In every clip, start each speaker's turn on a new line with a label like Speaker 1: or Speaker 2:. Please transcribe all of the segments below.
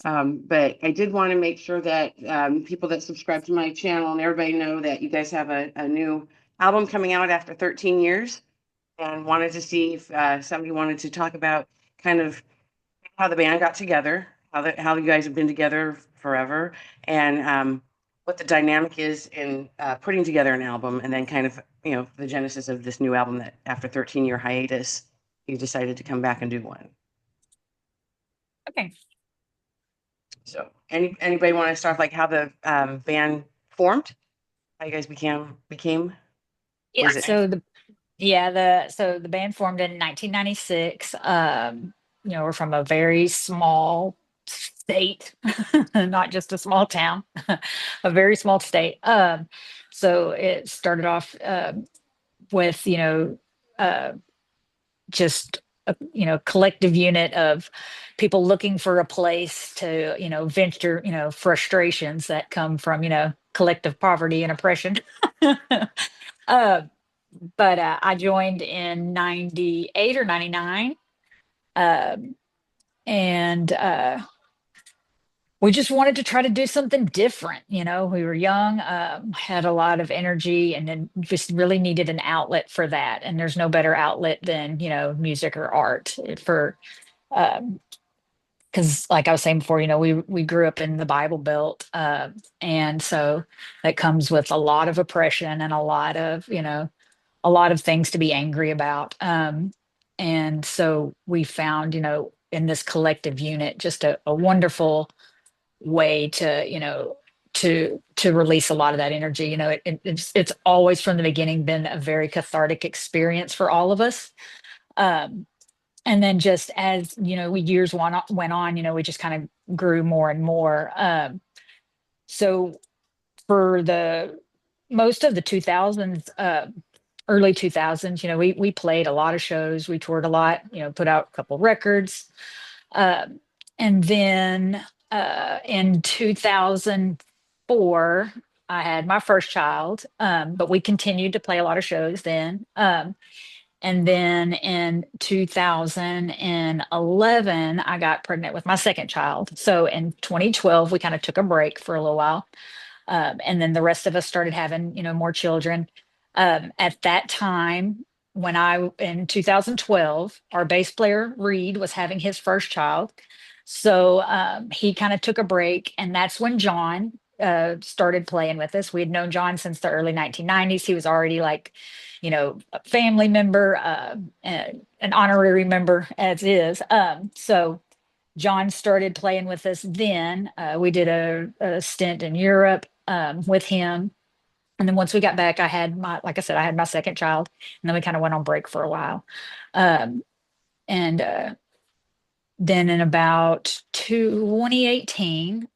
Speaker 1: But I did want to make sure that people that subscribe to my channel and everybody know that you guys have a new album coming out after 13 years, and wanted to see if somebody wanted to talk about kind of how the band got together, how you guys have been together forever, and what the dynamic is in putting together an album, and then kind of the genesis of this new album that after 13-year hiatus you decided to come back and do one.
Speaker 2: Okay.
Speaker 1: So anybody want to start like how the band formed? How you guys became?
Speaker 2: Yeah.
Speaker 1: Was it?
Speaker 2: So the band formed in 1996. We're from a very small state, not just a small town, a very small state. So it started off with uh, just a collective unit of people looking for a place to venture frustrations that come from collective poverty and oppression. uh, but I joined in 98 or 99. um, and we just wanted to try to do something different. We were young, had a lot of energy, and then just really needed an outlet for that. And there's no better outlet than, music or art for, because like I was saying before, we grew up in the Bible Belt. And so that comes with a lot of oppression and a lot of things to be angry about. And so we found, in this collective unit, just a wonderful way to to release a lot of that energy. It's always from the beginning been a very cathartic experience for all of us. um and then just as years went on, we just kind of grew more and more. So for the most of the 2000s, early 2000s, we played a lot of shows, we toured a lot, put out a couple records. um, and then in 2004, I had my first child, but we continued to play a lot of shows then. And then in 2011, I got pregnant with my second child. So in 2012, we kind of took a break for a little while. And then the rest of us started having, more children. At that time, in 2012, our bass player, Reed, was having his first child. So he kind of took a break. And that's when John started playing with us. We had known John since the early 1990s. He was already like, a family member, an honorary member as is. So John started playing with us then. We did a stint in Europe with him. And then once we got back, like I said, I had my second child, and then we kind of went on break for a while. Um, and then in about 2018,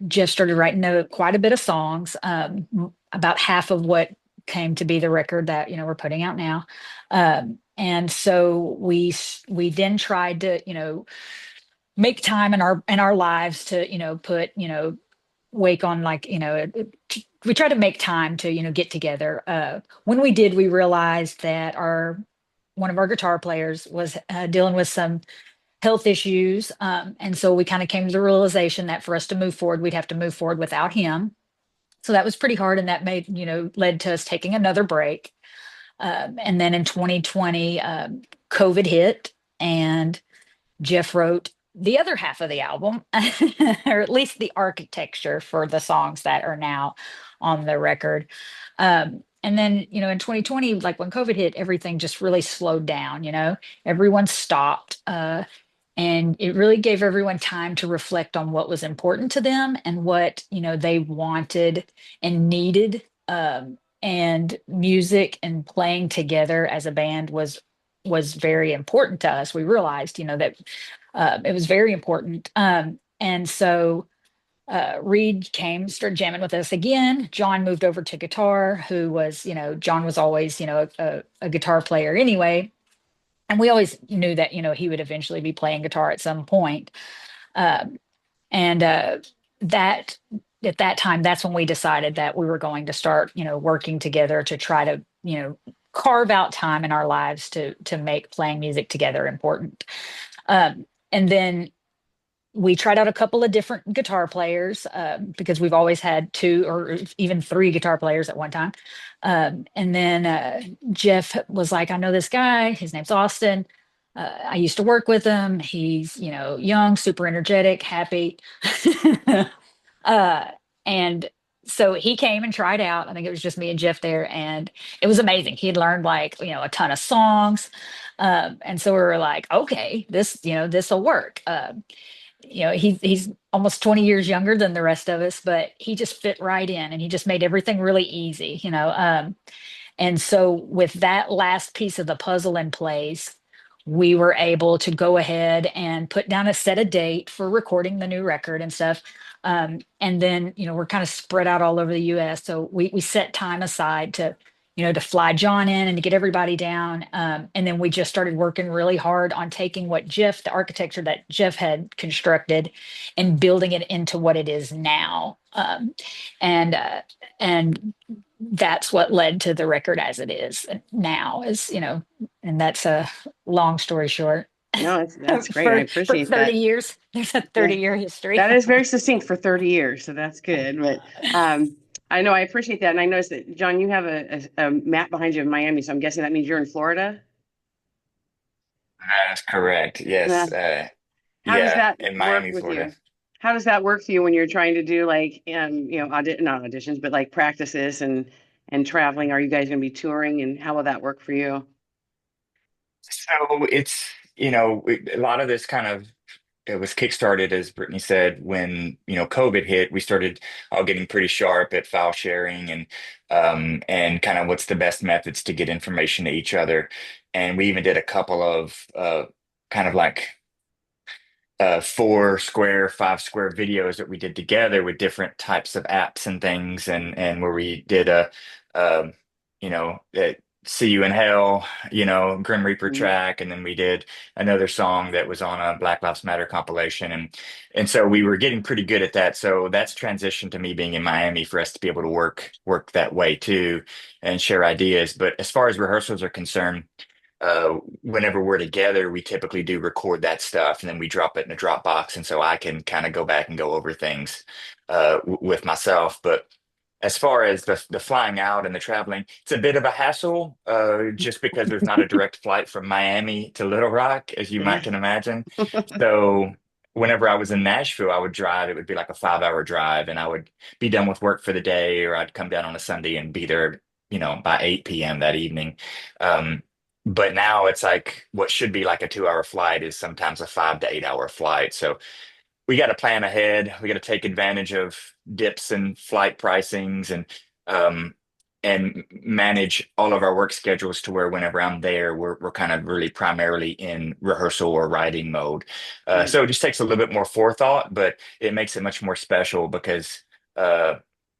Speaker 2: Jeff started writing quite a bit of songs, about half of what came to be the record that we're putting out now. And so we then tried to make time in our lives to put wake on, like we try to make time to get together. When we did, we realized that our one of our guitar players was dealing with some health issues. And so we kind of came to the realization that for us to move forward, we'd have to move forward without him. So that was pretty hard, and that led to us taking another break. And then in 2020, COVID hit, and Jeff wrote the other half of the album, or at least the architecture for the songs that are now on the record. And then, in 2020, like when COVID hit, everything just really slowed down. Everyone stopped. And it really gave everyone time to reflect on what was important to them and what they wanted and needed. And music and playing together as a band was very important to us. We realized that it was very important. And so Reed started jamming with us again. John moved over to guitar, who was, John was always, a guitar player anyway. And we always knew that, he would eventually be playing guitar at some point. Um, and that at that time, that's when we decided that we were going to start, working together to try to, carve out time in our lives to make playing music together important. And then We tried out a couple of different guitar players because we've always had two or even three guitar players at one time. And then Jeff was like, I know this guy. His name's Austin. I used to work with him. He's, young, super energetic, happy. uh, and so he came and tried out. I think it was just me and Jeff there, and it was amazing. He had learned like, a ton of songs. And so we were like, okay, this will work. He's almost 20 years younger than the rest of us, but he just fit right in and he just made everything really easy. And so with that last piece of the puzzle in place, we were able to go ahead and put down a set a date for recording the new record and stuff. And then, we're kind of spread out all over the US. So we set time aside to fly John in and to get everybody down. And then we just started working really hard on taking the architecture that Jeff had constructed and building it into what it is now. And that's what led to the record as it is now, and that's a long story short.
Speaker 1: No, that's great. I
Speaker 2: For
Speaker 1: appreciate
Speaker 2: 30
Speaker 1: that.
Speaker 2: years, there's a
Speaker 1: Yeah.
Speaker 2: 30-year history.
Speaker 1: That is very succinct for 30 years, so that's good. But I know I appreciate that. And I noticed that, John, you have a map behind you in Miami, so I'm guessing that means you're in Florida.
Speaker 3: That is correct.
Speaker 1: Yeah.
Speaker 3: Yes.
Speaker 1: How does
Speaker 3: Yeah,
Speaker 1: that
Speaker 3: in
Speaker 1: work
Speaker 3: Miami,
Speaker 1: with
Speaker 3: Florida.
Speaker 1: you? How does that work for you when you're trying to do like not auditions, but like practices and traveling? Are you guys going to be touring, and how will that work for you?
Speaker 3: So a lot of this kind of it was kickstarted, as Brittany said, when COVID hit. We started all getting pretty sharp at file sharing and kind of what's the best methods to get information to each other. And we even did a couple of kind of like 4 square, 5 square videos that we did together with different types of apps and things, and where we did um, "See You in Hell," Grim Reaper
Speaker 1: Mhm.
Speaker 3: track, and then we did another song that was on a Black Lives Matter compilation, and so we were getting pretty good at that. So that's transitioned to me being in Miami for us to be able to work that way too and share ideas. But as far as rehearsals are concerned, whenever we're together, we typically do record that stuff and then we drop it in a Dropbox. And so I can kind of go back and go over things with myself. But as far as the flying out and the traveling, it's a bit of a hassle just because there's not a direct flight from Miami to Little Rock, as you might
Speaker 1: Yeah.
Speaker 3: can imagine. So whenever I was in Nashville, I would drive. It would be like a 5 hour drive, and I would be done with work for the day, or I'd come down on a Sunday and be there, by 8 p.m. that evening. Um, but now it's like what should be like a 2 hour flight is sometimes a 5 to 8 hour flight. So we got to plan ahead. We got to take advantage of dips and flight pricings um, and manage all of our work schedules to where whenever I'm there, we're kind of really primarily in rehearsal or writing mode.
Speaker 1: Right.
Speaker 3: So it just takes a little bit more forethought, but it makes it much more special because uh,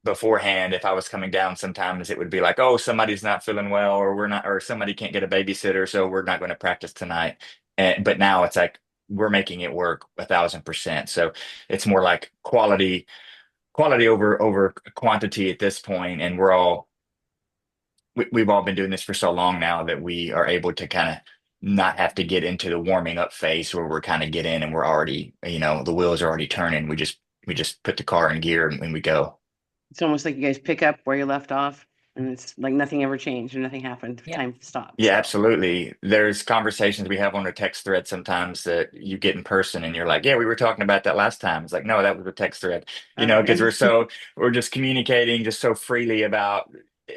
Speaker 3: beforehand, if I was coming down, sometimes it would be like, oh, somebody's not feeling well, or we're not, or somebody can't get a babysitter, so we're not going to practice tonight. But now it's like we're making it work 1,000%. So it's more like quality over quantity at this point, and we've all been doing this for so long now that we are able to kind of not have to get into the warming up phase where we're kind of get in and we're already, the wheels are already turning. We just put the car in gear and we go.
Speaker 1: It's almost like you guys pick up where you left off, and it's like nothing ever changed and nothing happened.
Speaker 2: Yep.
Speaker 1: Time stopped.
Speaker 3: Yeah,
Speaker 1: So
Speaker 3: absolutely. There's conversations we have on a text thread sometimes that you get in person and you're like, yeah, we were talking about that last time. It's like, no, that was a text thread, because
Speaker 1: yeah.
Speaker 3: we're just communicating just so freely about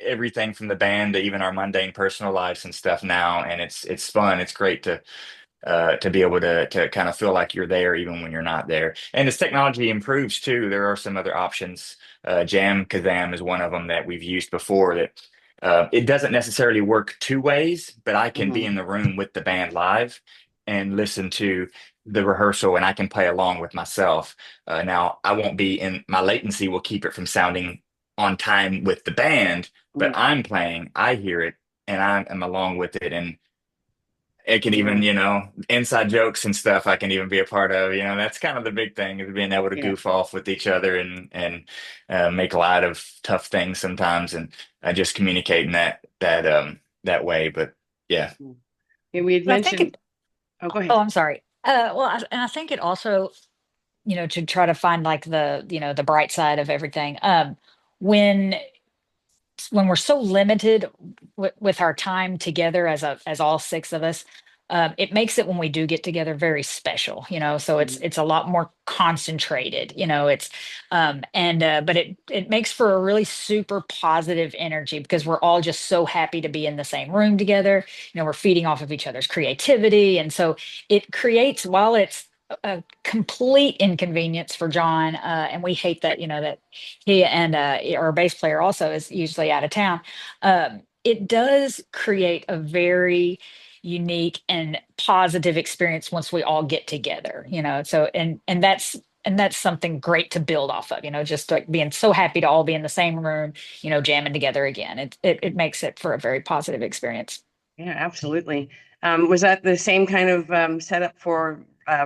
Speaker 3: everything from the band to even our mundane personal lives and stuff now. And it's fun. It's great to be able to kind of feel like you're there even when you're not there. And as technology improves too, there are some other options. Jam Kazam is one of them that we've used before that it doesn't necessarily work two ways, but I can be
Speaker 1: Mhm.
Speaker 3: in the room with the band live and listen to the rehearsal and I can play along with myself. Now, I won't be in my latency will keep it from sounding on time with the band, but
Speaker 1: Right.
Speaker 3: I'm playing, I hear it, and I'm along with it. And it can even,
Speaker 1: Yeah.
Speaker 3: inside jokes and stuff I can even be a part of. That's kind of the big thing is being able to
Speaker 1: Yeah.
Speaker 3: goof off with each other and make light of tough things sometimes and just communicating that way. But yeah.
Speaker 1: Yeah, we had
Speaker 2: But I think
Speaker 1: mentioned.
Speaker 2: it,
Speaker 1: Oh, go
Speaker 2: oh,
Speaker 1: ahead.
Speaker 2: I'm sorry. And I think it also to try to find like the bright side of everything. When we're so limited with our time together as all six of us, it makes it when we do get together very special, so it's a lot more concentrated, it's and but it makes for a really super positive energy because we're all just so happy to be in the same room together. We're feeding off of each other's creativity, and so it creates, while it's a complete inconvenience for John, and we hate that, that he and our bass player also is usually out of town. It does create a very unique and positive experience once we all get together, so and that's something great to build off of, just like being so happy to all be in the same room, jamming together again. It makes it for a very positive experience.
Speaker 1: Yeah, absolutely. Was that the same kind of setup for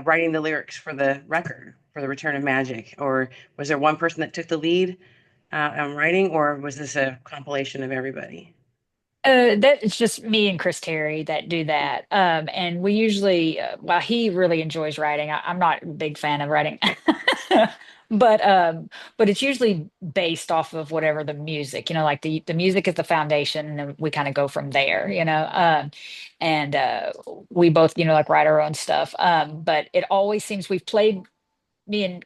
Speaker 1: writing the lyrics for the record, for the Return of Magic? Or was there one person that took the lead on writing, or was this a compilation of everybody?
Speaker 2: That it's just me and Chris Terry that do that. And we usually, while he really enjoys writing, I'm not a big fan of writing, but it's usually based off of whatever the music, like the music is the foundation, and then we kind of go from there, and we both, like write our own stuff. But it always seems we've played, me and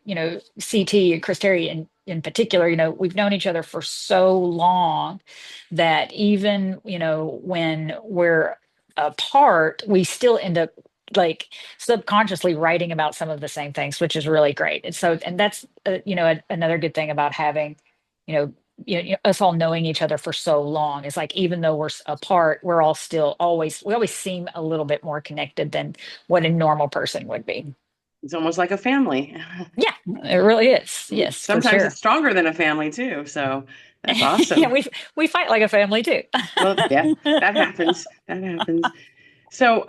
Speaker 2: CT and Chris Terry in particular, we've known each other for so long that even when we're apart, we still end up like subconsciously writing about some of the same things, which is really great. And that's another good thing about having you know us all knowing each other for so long is like, even though we're apart, we're all still we always seem a little bit more connected than what a normal person would be.
Speaker 1: It's almost like a family.
Speaker 2: Yeah, it really is. Yes, for
Speaker 1: Sometimes
Speaker 2: sure.
Speaker 1: it's stronger than a family too. So that's awesome.
Speaker 2: Yeah, we fight like a family too.
Speaker 1: Well, yeah, that happens. That happens. So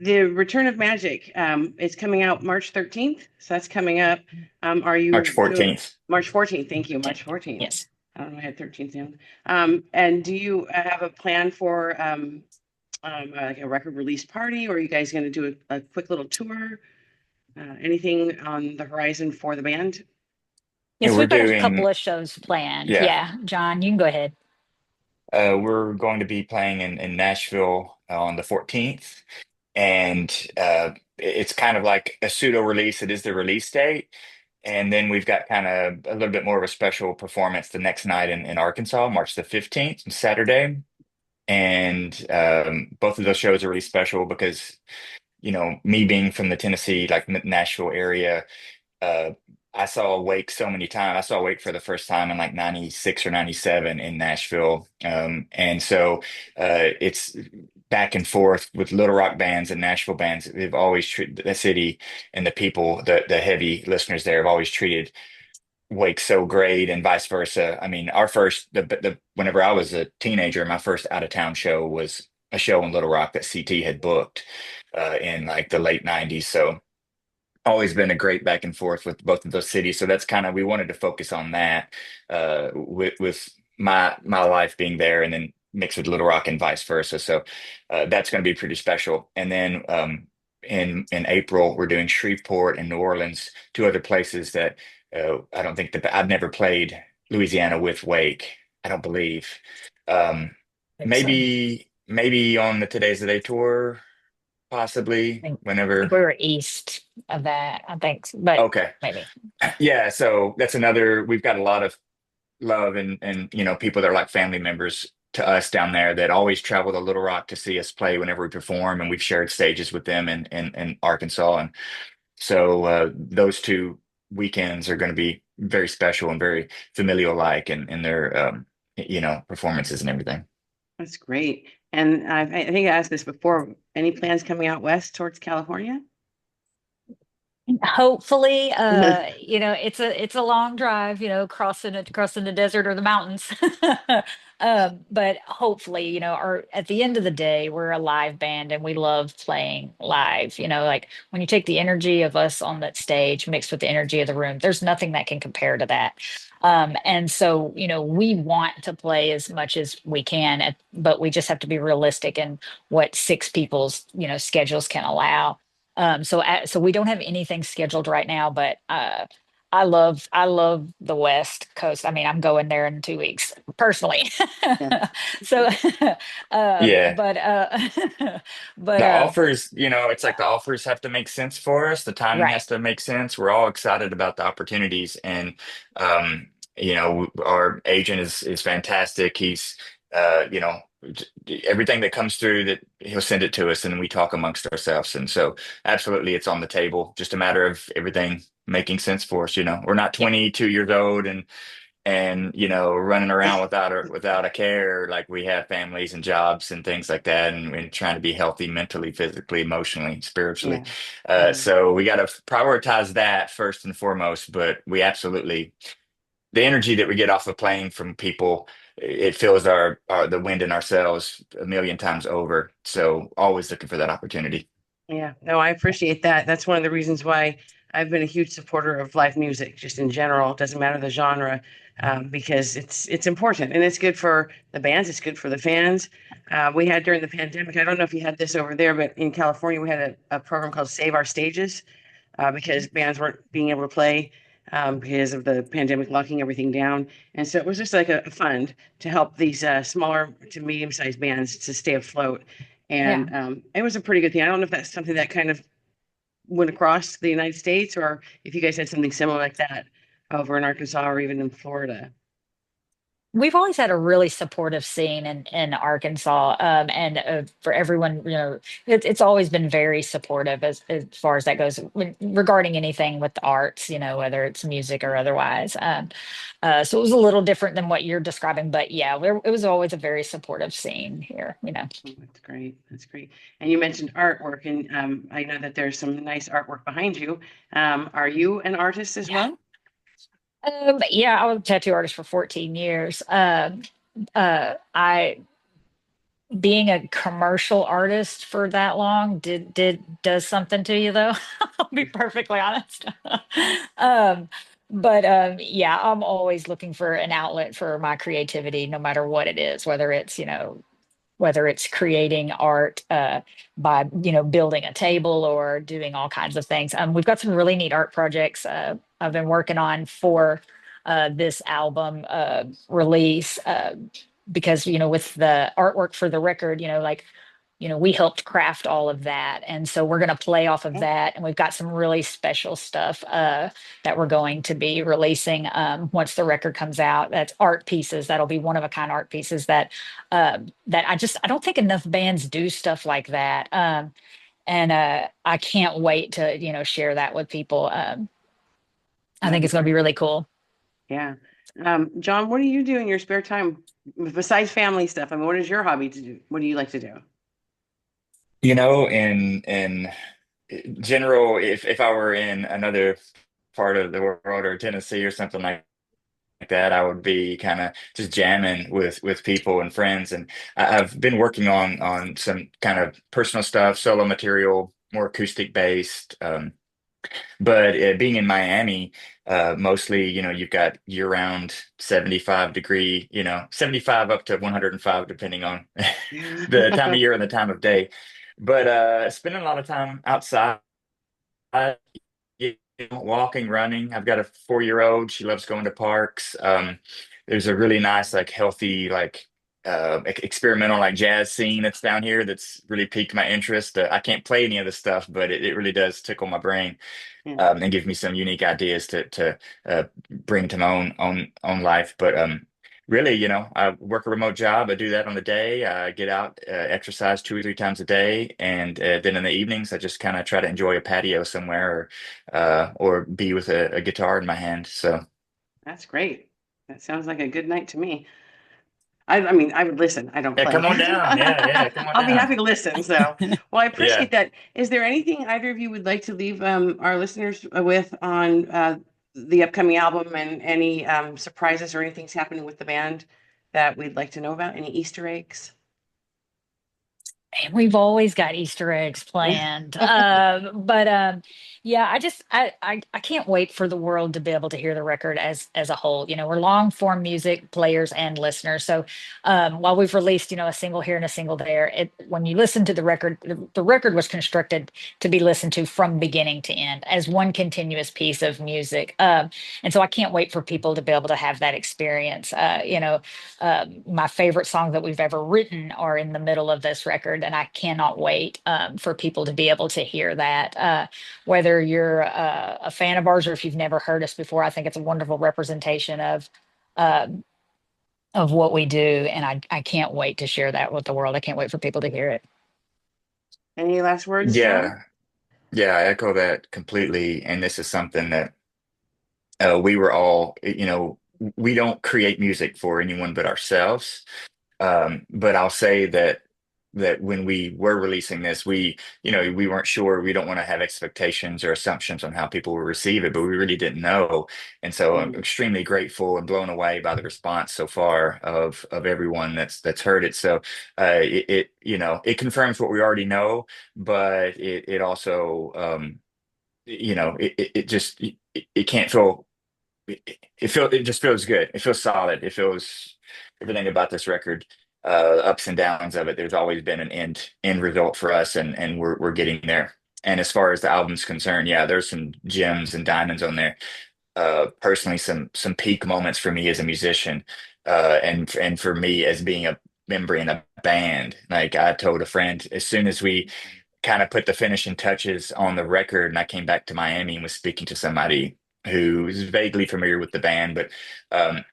Speaker 1: the Return of Magic is coming out March 13th. So that's coming up. Are
Speaker 3: March
Speaker 1: you doing
Speaker 3: 14th.
Speaker 1: March 14th? Thank you, March 14th.
Speaker 2: Yes.
Speaker 1: I don't know, I had 13th down. And do you have a plan for like a record release party, or are you guys going to do a quick little tour? Anything on the horizon for the band?
Speaker 3: And
Speaker 2: Yes,
Speaker 3: we're
Speaker 2: we've got a couple
Speaker 3: doing,
Speaker 2: of shows planned.
Speaker 3: yeah,
Speaker 2: Yeah, John, you can go ahead.
Speaker 3: we're going to be playing in Nashville on the 14th. And it's kind of like a pseudo release. It is the release date. And then we've got kind of a little bit more of a special performance the next night in Arkansas, March the 15th, Saturday. And both of those shows are really special because, me being from the Tennessee, like Nashville area, uh, I saw Wake so many times. I saw Wake for the first time in like 96 or 97 in Nashville. And so it's back and forth with Little Rock bands and Nashville bands. They've always treated the city and the people, the heavy listeners there have always treated Wake so great, and vice versa. I mean, our first, whenever I was a teenager, my first out of town show was a show in Little Rock that CT had booked in like the late 90s. So always been a great back and forth with both of those cities. So that's kind of, we wanted to focus on that with my life being there, and then mixed with Little Rock and vice versa. So that's going to be pretty special. And then in April, we're doing Shreveport and New Orleans, two other places that I don't think that I've never played Louisiana with Wake. I don't believe. Um,
Speaker 2: Think so.
Speaker 3: maybe on the Today's the Day tour, possibly
Speaker 2: I think
Speaker 3: whenever.
Speaker 2: we were east of that, I think, but
Speaker 3: Okay.
Speaker 2: maybe.
Speaker 3: Yeah, so that's another, we've got a lot of love and people that are like family members to us down there that always travel to Little Rock to see us play whenever we perform, and we've shared stages with them in Arkansas. And so those two weekends are going to be very special and very familial like in their performances and everything.
Speaker 1: That's great. And I think I asked this before. Any plans coming out west towards California?
Speaker 2: Hopefully, it's a long drive, crossing the desert or the mountains. But hopefully, at the end of the day, we're a live band and we love playing live. Like when you take the energy of us on that stage mixed with the energy of the room, there's nothing that can compare to that. And so, we want to play as much as we can, but we just have to be realistic in what six people's, schedules can allow. So we don't have anything scheduled right now, but I love the West Coast. I mean, I'm going there in 2 weeks personally.
Speaker 1: Yeah.
Speaker 2: So,
Speaker 3: Yeah.
Speaker 2: but but
Speaker 3: The offers, it's like the offers have to make sense for us. The timing
Speaker 2: right.
Speaker 3: has to make sense. We're all excited about the opportunities, and our agent is fantastic. He's, uh, you know, everything that comes through that he'll send it to us, and we talk amongst ourselves. And so, absolutely, it's on the table. Just a matter of everything making sense for us. We're not
Speaker 2: Yeah.
Speaker 3: 22 years old and running around without a care, like we have families and jobs and things like that, and trying to be healthy mentally, physically, emotionally, spiritually.
Speaker 1: Yeah. Yeah.
Speaker 3: So we got to prioritize that first and foremost, but we absolutely, the energy that we get off of playing from people, it fills our the wind in our sails a million times over. So always looking for that opportunity.
Speaker 1: Yeah, no, I appreciate that. That's one of the reasons why I've been a huge supporter of live music, just in general. It doesn't matter the genre, because it's important and it's good for the bands. It's good for the fans. We had during the pandemic. I don't know if you had this over there, but in California, we had a program called Save Our Stages, because bands weren't being able to play, because of the pandemic locking everything down. And so it was just like a fund to help these smaller to medium-sized bands to stay afloat.
Speaker 2: Yeah.
Speaker 1: And it was a pretty good thing. I don't know if that's something that kind of went across the United States, or if you guys had something similar like that over in Arkansas or even in Florida.
Speaker 2: We've always had a really supportive scene in Arkansas, and for everyone, it's always been very supportive as far as that goes, regarding anything with the arts, whether it's music or otherwise. So it was a little different than what you're describing, but yeah, it was always a very supportive scene here.
Speaker 1: Oh, that's great. That's great. And you mentioned artwork, and I know that there's some nice artwork behind you. Are you an artist as
Speaker 2: Yeah.
Speaker 1: well?
Speaker 2: Yeah, I was a tattoo artist for 14 years. I being a commercial artist for that long does something to you though. I'll be perfectly honest. um but yeah, I'm always looking for an outlet for my creativity, no matter what it is, whether it's creating art, by building a table or doing all kinds of things. We've got some really neat art projects I've been working on for this album release, because with the artwork for the record, we helped craft all of that, and so we're going to play off of
Speaker 1: Okay.
Speaker 2: that. And we've got some really special stuff that we're going to be releasing once the record comes out. That's art pieces that'll be one of a kind art pieces that I don't think enough bands do stuff like that. And I can't wait to share that with people. I
Speaker 1: That'd
Speaker 2: think
Speaker 1: be
Speaker 2: it's going to be
Speaker 1: great.
Speaker 2: really cool.
Speaker 1: Yeah. John, what do you do in your spare time besides family stuff? I mean, what is your hobby to do? What do you like to do?
Speaker 3: In general, if I were in another part of the world or Tennessee or something like that, I would be kind of just jamming with people and friends. And I've been working on some kind of personal stuff, solo material, more acoustic based. But being in Miami, mostly, you've got year-round 75 degree, 75 up to 105, depending on the time of year and the time of day. But spending a lot of time outside, walking, running. I've got a 4-year-old. She loves going to parks. There's a really nice, like healthy, like experimental, like jazz scene that's down here that's really piqued my interest. I can't play any of the stuff, but it really does tickle my brain,
Speaker 1: Yeah.
Speaker 3: and give me some unique ideas to bring to my own life. But really, I work a remote job. I do that on the day. I get out, exercise 2 or 3 times a day, and then in the evenings, I just kind of try to enjoy a patio somewhere, or be with a guitar in my hand. So
Speaker 1: That's great. That sounds like a good night to me. I mean, I would listen. I don't
Speaker 3: yeah, come
Speaker 1: play.
Speaker 3: on down. Yeah, yeah, come on
Speaker 1: I'll be
Speaker 3: down.
Speaker 1: happy to listen. So, well, I
Speaker 3: Yeah.
Speaker 1: appreciate that. Is there anything either of you would like to leave our listeners with on the upcoming album, and any surprises or anything's happening with the band that we'd like to know about? Any Easter eggs?
Speaker 2: And we've always got Easter eggs planned. Yeah, I can't wait for the world to be able to hear the record as a whole. You know, we're long form music players and listeners. So while we've released, you know, a single here and a single there, when you listen to the record, the record was constructed to be listened to from beginning to end as one continuous piece of music. And so I can't wait for people to be able to have that experience. My favorite songs that we've ever written are in the middle of this record, and I cannot wait for people to be able to hear that. Whether you're a fan of ours or if you've never heard us before, I think it's a wonderful representation uh, of what we do, and I can't wait to share that with the world. I can't wait for people to hear it.
Speaker 1: Any last words, John?
Speaker 3: Yeah, yeah, I echo that completely. And this is something that we were all, we don't create music for anyone but ourselves. But I'll say that when we were releasing this, we weren't sure. We don't want to have expectations or assumptions on how people will receive it, but we really didn't know. And so I'm
Speaker 1: Mm,
Speaker 3: extremely grateful and blown away by the response so far of everyone that's heard it. So it confirms what we already know, but it also it just it can't feel it just feels good. It feels solid. It feels everything about this record, ups and downs of it. There's always been an end result for us, and we're getting there. And as far as the album's concerned, yeah, there's some gems and diamonds on there. Personally, some peak moments for me as a musician, and for me as being a member in a band. Like I told a friend, as soon as we kind of put the finishing touches on the record, and I came back to Miami and was speaking to somebody who is vaguely familiar with the band, but um,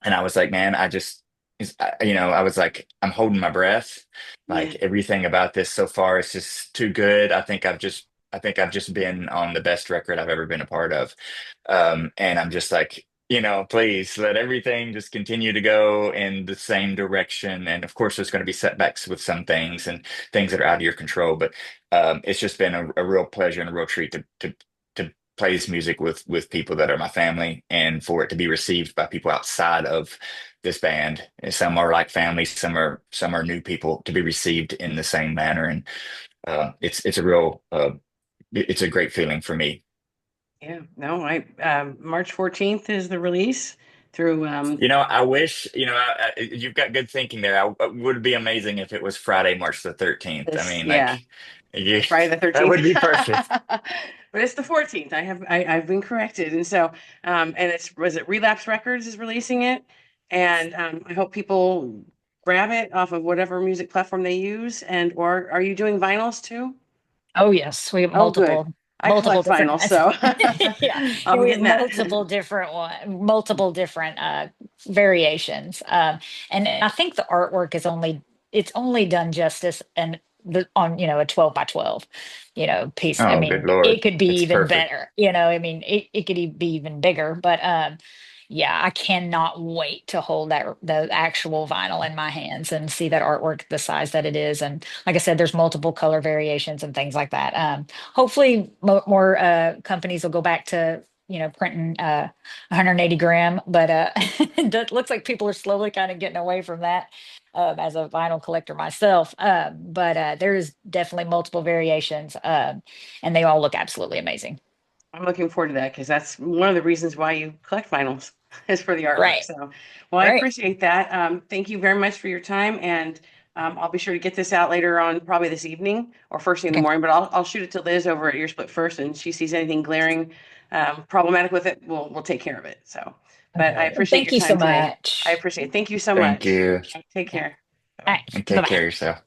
Speaker 3: and I was like, man, I was like, I'm holding my breath.
Speaker 1: yeah.
Speaker 3: Like everything about this so far is just too good. I think I've just been on the best record I've ever been a part of. And I'm just like, please let everything just continue to go in the same direction. And of course, there's going to be setbacks with some things and things that are out of your control. But it's just been a real pleasure and a real treat to play this music with people that are my family, and for it to be received by people outside of this band. And some are like family, some are new people, to be received in the same manner. And it's a great feeling for me.
Speaker 1: Yeah, no, March 14th is the release through,
Speaker 3: I wish, you've got good thinking there. It would be amazing if it was Friday, March the 13th. I
Speaker 1: this,
Speaker 3: mean,
Speaker 1: yeah,
Speaker 3: like, yeah,
Speaker 1: Friday the
Speaker 3: that
Speaker 1: 13th.
Speaker 3: would be perfect.
Speaker 1: But it's the 14th. I've been corrected. And so, and was it Relapse Records is releasing it? And I hope people grab it off of whatever music platform they use. Or are you doing vinyls too?
Speaker 2: Oh yes, we have
Speaker 1: Oh, good. I
Speaker 2: multiple
Speaker 1: collect
Speaker 2: different
Speaker 1: vinyls,
Speaker 2: kinds.
Speaker 1: so
Speaker 2: Yeah,
Speaker 1: I'm
Speaker 2: we have
Speaker 1: getting that.
Speaker 2: multiple different variations. And I think the artwork it's only done justice and on a 12 by 12 piece. I
Speaker 3: Oh, good
Speaker 2: mean,
Speaker 3: Lord.
Speaker 2: it could be
Speaker 3: It's
Speaker 2: even
Speaker 3: perfect.
Speaker 2: better. I mean, it could be even bigger, but yeah, I cannot wait to hold the actual vinyl in my hands and see that artwork the size that it is. And like I said, there's multiple color variations and things like that. Hopefully, more companies will go back to printing 180 gram, but it looks like people are slowly kind of getting away from that. As a vinyl collector myself, but there is definitely multiple variations, and they all look absolutely amazing.
Speaker 1: I'm looking forward to that because that's one of the reasons why you collect vinyls is for the artwork.
Speaker 2: Right,
Speaker 1: So, well, I
Speaker 2: right.
Speaker 1: appreciate that. Thank you very much for your time, and I'll be sure to get this out later on, probably this evening or first thing in the
Speaker 2: Okay.
Speaker 1: morning. But I'll shoot it to Liz over at Ear Split first, and she sees anything glaring problematic with it, we'll take care of it. So, but I
Speaker 2: Okay.
Speaker 1: appreciate
Speaker 2: Thank
Speaker 1: your
Speaker 2: you so
Speaker 1: time today. I
Speaker 2: much.
Speaker 1: appreciate it. Thank you so
Speaker 3: Thank
Speaker 1: much.
Speaker 3: you.
Speaker 1: Take
Speaker 2: Yeah.
Speaker 1: care.
Speaker 2: All
Speaker 1: Bye.
Speaker 2: right.
Speaker 3: And
Speaker 2: Bye
Speaker 3: take
Speaker 2: bye.
Speaker 3: care of yourself.